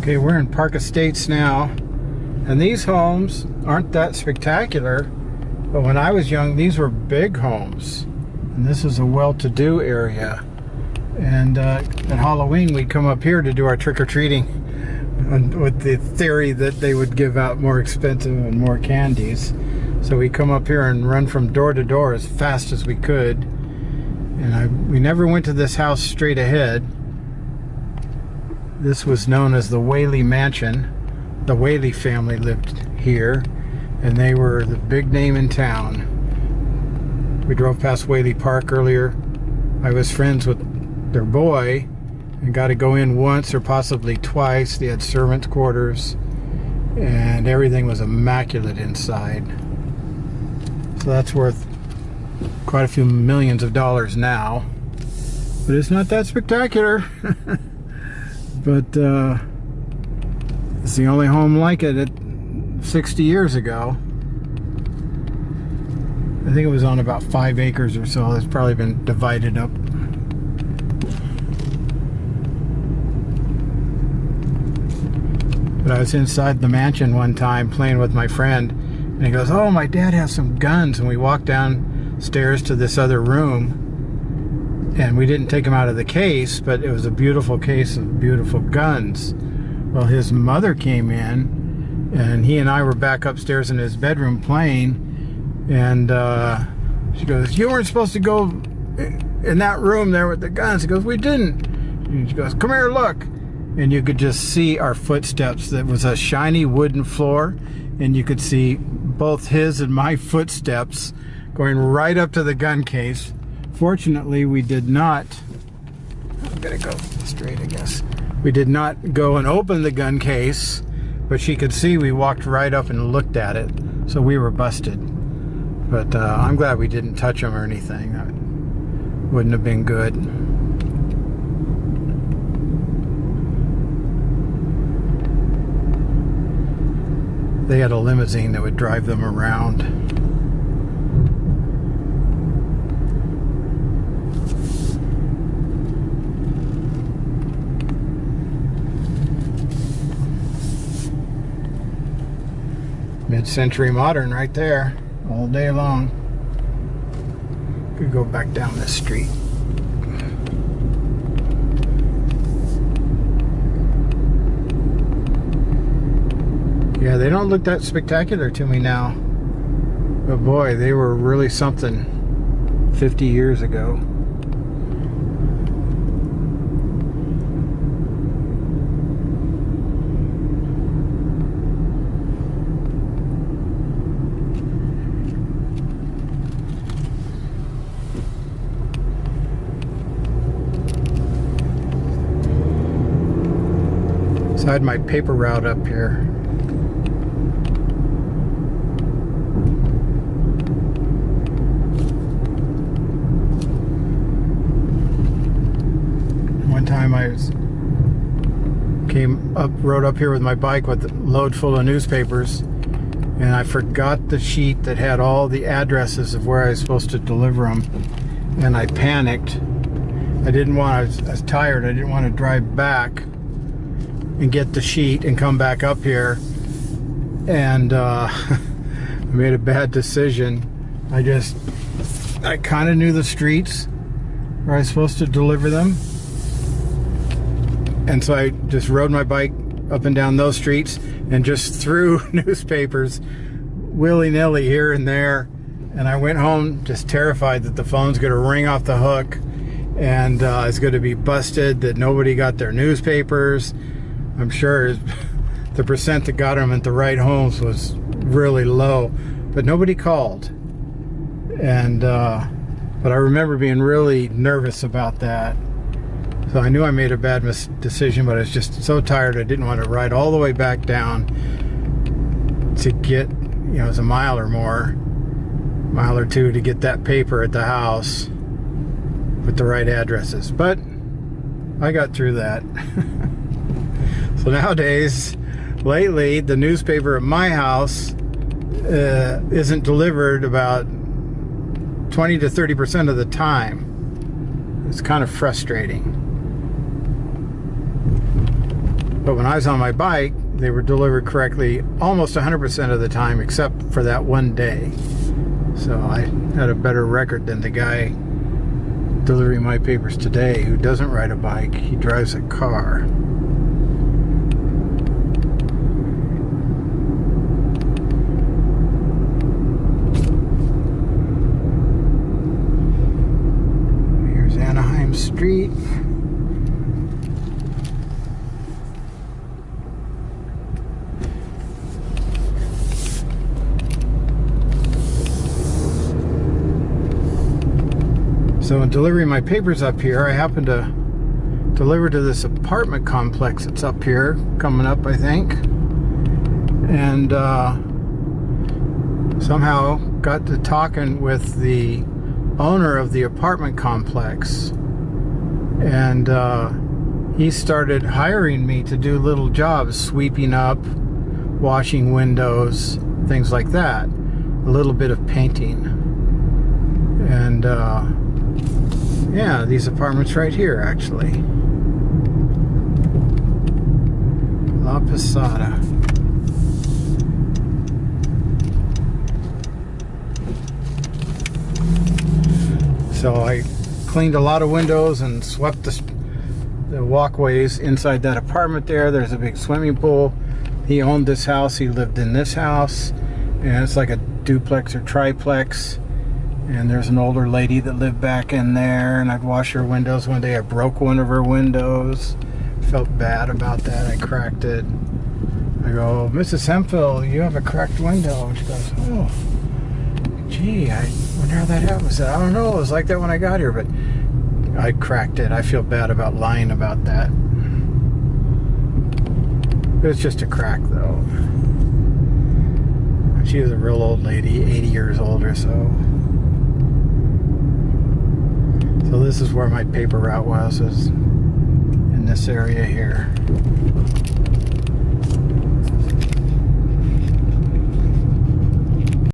Okay, we're in Park Estates now, and these homes aren't that spectacular, but when I was young, these were big homes, and this is a well-to-do area. And at Halloween, we'd come up here to do our trick-or-treating with the theory that they would give out more expensive and more candies. So we come up here and run from door to door as fast as we could. And we never went to this house straight ahead. This was known as the Whaley Mansion. The Whaley family lived here, and they were the big name in town. We drove past Whaley Park earlier. I was friends with their boy and got to go in once or possibly twice. They had servants' quarters, and everything was immaculate inside. So that's worth quite a few millions of dollars now, but it's not that spectacular. But it's the only home like it 60 years ago. I think it was on about 5 acres or so. It's probably been divided up. But I was inside the mansion one time playing with my friend, and he goes, "Oh, my dad has some guns." And we walked downstairs to this other room, and we didn't take him out of the case, but it was a beautiful case of beautiful guns. Well, his mother came in, and he and I were back upstairs in his bedroom playing, and she goes, "You weren't supposed to go in that room there with the guns." He goes, "We didn't." And she goes, "Come here, look." And you could just see our footsteps. There was a shiny wooden floor, and you could see both his and my footsteps going right up to the gun case. Fortunately, we did not, I'm gonna go straight, I guess. We did not go and open the gun case, but she could see we walked right up and looked at it. So we were busted. But I'm glad we didn't touch them or anything. That wouldn't have been good. They had a limousine that would drive them around. Mid-century modern right there, all day long. Could go back down this street. Yeah, they don't look that spectacular to me now. But boy, they were really something 50 years ago. So I had my paper route up here. One time I rode up here with my bike with a load full of newspapers, and I forgot the sheet that had all the addresses of where I was supposed to deliver them, and I panicked. I was tired. I didn't want to drive back and get the sheet and come back up here, and I made a bad decision. I kind of knew the streets where I was supposed to deliver them, and so I just rode my bike up and down those streets and just threw newspapers willy-nilly here and there, and I went home just terrified that the phone's going to ring off the hook and it's going to be busted, that nobody got their newspapers. I'm sure the percent that got them at the right homes was really low, but nobody called. And but I remember being really nervous about that. So I knew I made a bad decision, but I was just so tired I didn't want to ride all the way back down to get, it was a mile or two to get that paper at the house with the right addresses. But I got through that. So nowadays, lately, the newspaper at my house isn't delivered about 20 to 30% of the time. It's kind of frustrating. But when I was on my bike, they were delivered correctly almost 100% of the time, except for that one day. So I had a better record than the guy delivering my papers today, who doesn't ride a bike. He drives a car. Here's Anaheim Street. So in delivering my papers up here, I happened to deliver to this apartment complex that's up here, coming up, I think. And somehow got to talking with the owner of the apartment complex. And he started hiring me to do little jobs, sweeping up, washing windows, things like that. A little bit of painting. And yeah, these apartments right here, actually. La Posada. So I cleaned a lot of windows and swept the walkways inside that apartment there. There's a big swimming pool. He owned this house. He lived in this house. And it's like a duplex or triplex. And there's an older lady that lived back in there, and I'd wash her windows. One day I broke one of her windows. Felt bad about that. I cracked it. I go, Mrs. Hemphill, you have a cracked window. And she goes, oh, gee, I wonder how that happened. I said, I don't know. It was like that when I got here, but I cracked it. I feel bad about lying about that. It was just a crack, though. She was a real old lady, 80 years old or so. So this is where my paper route was in this area here.